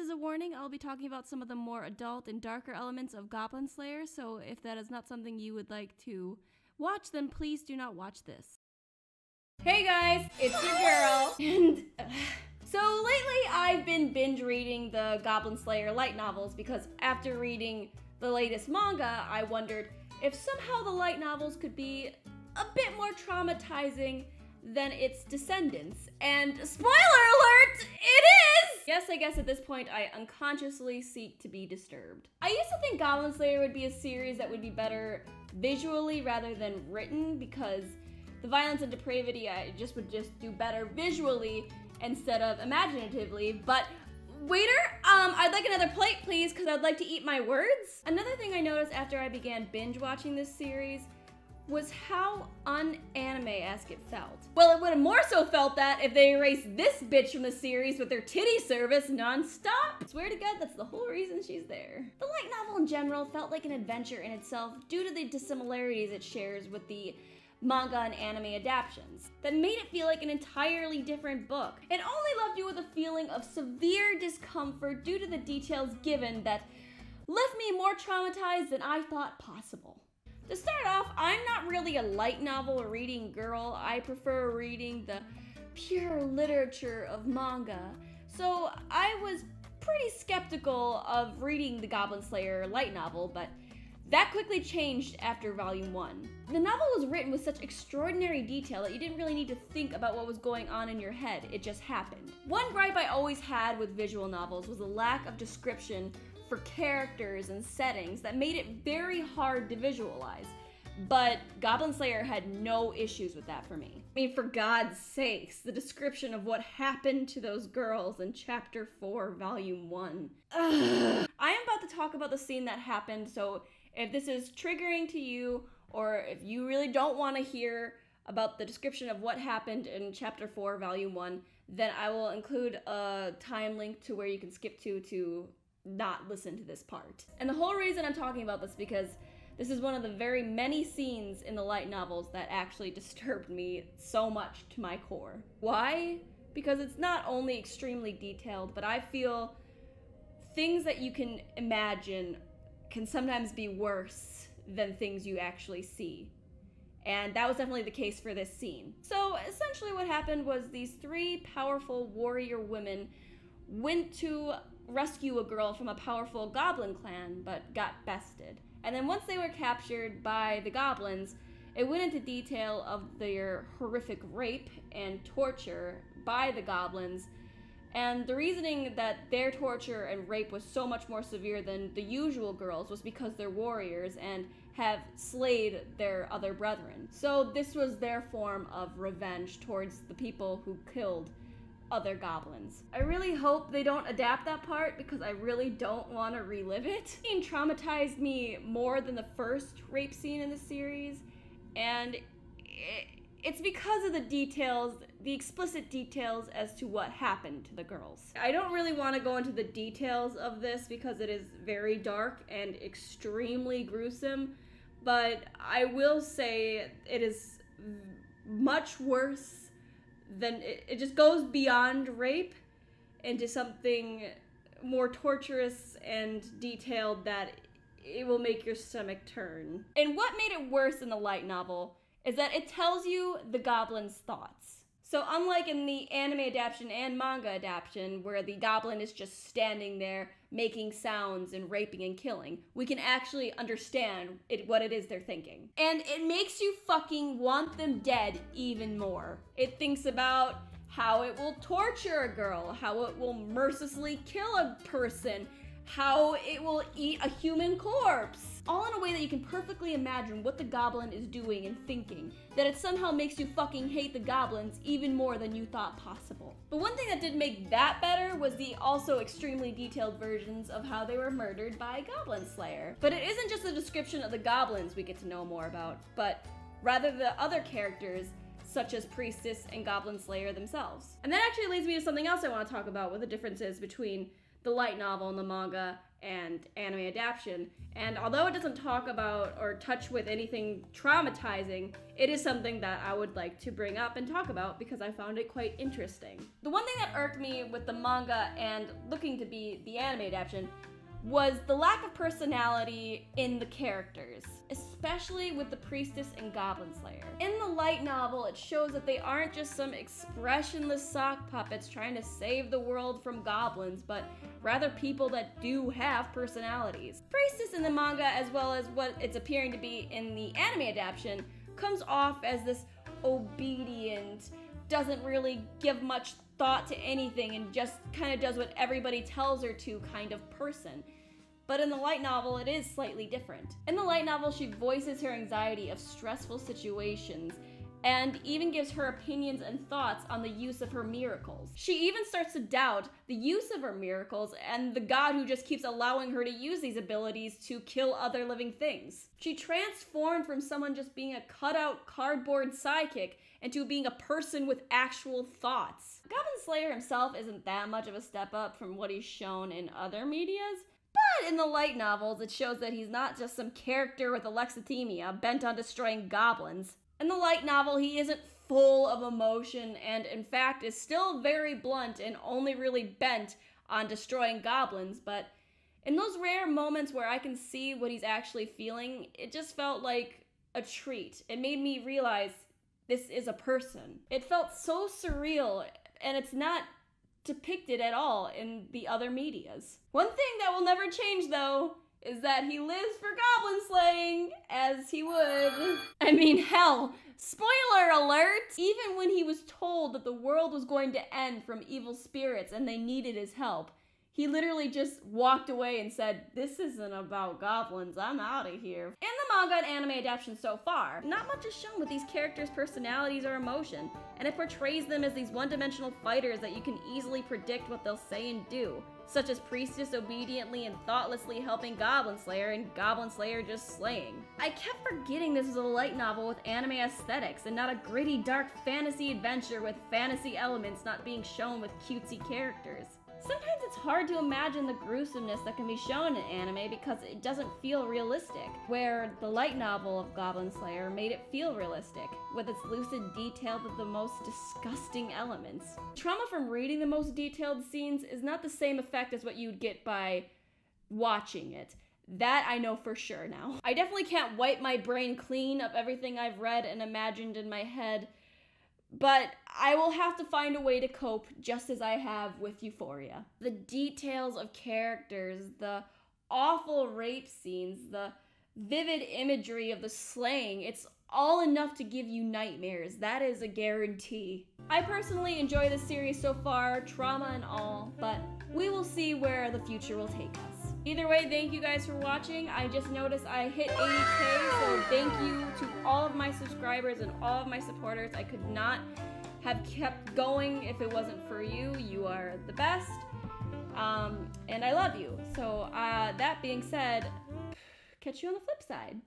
as a warning, I'll be talking about some of the more adult and darker elements of Goblin Slayer, so if that is not something you would like to watch, then please do not watch this. Hey guys, it's your girl, and so lately I've been binge reading the Goblin Slayer light novels because after reading the latest manga, I wondered if somehow the light novels could be a bit more traumatizing than its descendants. And spoiler alert, it is! Yes, I guess at this point I unconsciously seek to be disturbed. I used to think Goblin Slayer would be a series that would be better visually rather than written because the violence and depravity would do better visually instead of imaginatively, but waiter, I'd like another plate please because I'd like to eat my words. Another thing I noticed after I began binge watching this series was how un-anime-esque it felt. Well, it would have more so felt that if they erased this bitch from the series with their titty service non-stop. I swear to God, that's the whole reason she's there. The light novel in general felt like an adventure in itself due to the dissimilarities it shares with the manga and anime adaptations that made it feel like an entirely different book. It only left you with a feeling of severe discomfort due to the details given that left me more traumatized than I thought possible. To start off, I'm not really a light novel reading girl. I prefer reading the pure literature of manga. So I was pretty skeptical of reading the Goblin Slayer light novel, but that quickly changed after volume 1. The novel was written with such extraordinary detail that you didn't really need to think about what was going on in your head, it just happened. One gripe I always had with visual novels was the lack of description for characters and settings that made it very hard to visualize. But Goblin Slayer had no issues with that for me. I mean, for God's sakes, the description of what happened to those girls in chapter 4, volume 1. Ugh. I am about to talk about the scene that happened, so if this is triggering to you, or if you really don't want to hear about the description of what happened in chapter 4, volume 1, then I will include a time link to where you can skip to not listen to this part. And the whole reason I'm talking about this because this is one of the very many scenes in the light novels that actually disturbed me so much to my core. Why? Because it's not only extremely detailed, but I feel things that you can imagine can sometimes be worse than things you actually see. And that was definitely the case for this scene. So essentially what happened was these 3 powerful warrior women went to rescue a girl from a powerful goblin clan, but got bested. And then once they were captured by the goblins, it went into detail of their horrific rape and torture by the goblins, and the reasoning that their torture and rape was so much more severe than the usual girls was because they're warriors and have slayed their other brethren. So this was their form of revenge towards the people who killed other goblins. I really hope they don't adapt that part because I really don't want to relive it. It traumatized me more than the first rape scene in the series, and it's because of the details, the explicit details as to what happened to the girls. I don't really want to go into the details of this because it is very dark and extremely gruesome, but I will say it is much worse than it just goes beyond rape into something more torturous and detailed that it will make your stomach turn. And what made it worse in the light novel is that it tells you the goblin's thoughts. So unlike in the anime adaptation and manga adaptation, where the goblin is just standing there making sounds and raping and killing, we can actually understand what it is they're thinking. And it makes you fucking want them dead even more. It thinks about how it will torture a girl, how it will mercilessly kill a person, how it will eat a human corpse. All in a way that you can perfectly imagine what the goblin is doing and thinking, that it somehow makes you fucking hate the goblins even more than you thought possible. But one thing that did make that better was the also extremely detailed versions of how they were murdered by Goblin Slayer. But it isn't just a description of the goblins we get to know more about, but rather the other characters such as Priestess and Goblin Slayer themselves. And that actually leads me to something else I want to talk about, what the difference is between the light novel and the manga and anime adaptation. And although it doesn't talk about or touch with anything traumatizing, it is something that I would like to bring up and talk about because I found it quite interesting. The one thing that irked me with the manga and looking to be the anime adaptation was the lack of personality in the characters, especially with the priestess and goblin slayer. In the light novel, it shows that they aren't just some expressionless sock puppets trying to save the world from goblins, but rather people that do have personalities. Priestess in the manga, as well as what it's appearing to be in the anime adaptation, comes off as this obedient, doesn't really give much thought to anything and just kind of does what everybody tells her to kind of person. But in the light novel, it is slightly different. In the light novel, she voices her anxiety of stressful situations and even gives her opinions and thoughts on the use of her miracles. She even starts to doubt the use of her miracles and the god who just keeps allowing her to use these abilities to kill other living things. She transformed from someone just being a cutout cardboard sidekick into being a person with actual thoughts. Goblin Slayer himself isn't that much of a step up from what he's shown in other medias, but in the light novels, it shows that he's not just some character with alexithymia bent on destroying goblins. In the light novel, he isn't full of emotion and, in fact, is still very blunt and only really bent on destroying goblins, but in those rare moments where I can see what he's actually feeling, it just felt like a treat. It made me realize this is a person. It felt so surreal, and it's not depicted at all in the other medias. One thing that will never change, though, is that he lives for goblin slaying, as he would. I mean, hell, spoiler alert! Even when he was told that the world was going to end from evil spirits and they needed his help, he literally just walked away and said, "This isn't about goblins, I'm out of here." In the manga and anime adaptation so far, not much is shown with these characters' personalities or emotion, and it portrays them as these one-dimensional fighters that you can easily predict what they'll say and do, such as Priestess obediently and thoughtlessly helping Goblin Slayer and Goblin Slayer just slaying. I kept forgetting this was a light novel with anime aesthetics and not a gritty, dark fantasy adventure with fantasy elements not being shown with cutesy characters. Sometimes it's hard to imagine the gruesomeness that can be shown in anime because it doesn't feel realistic, where the light novel of Goblin Slayer made it feel realistic, with its lucid detail of the most disgusting elements. Trauma from reading the most detailed scenes is not the same effect as what you'd get by watching it. That I know for sure now. I definitely can't wipe my brain clean of everything I've read and imagined in my head, but I will have to find a way to cope just as I have with Euphoria. The details of characters, the awful rape scenes, the vivid imagery of the slaying, it's all enough to give you nightmares. That is a guarantee. I personally enjoy this series so far, trauma and all, but we will see where the future will take us. Either way, thank you guys for watching. I just noticed I hit 80K, so thank you to all of my subscribers and all of my supporters. I could not have kept going if it wasn't for you. You are the best, and I love you. So that being said, catch you on the flip side.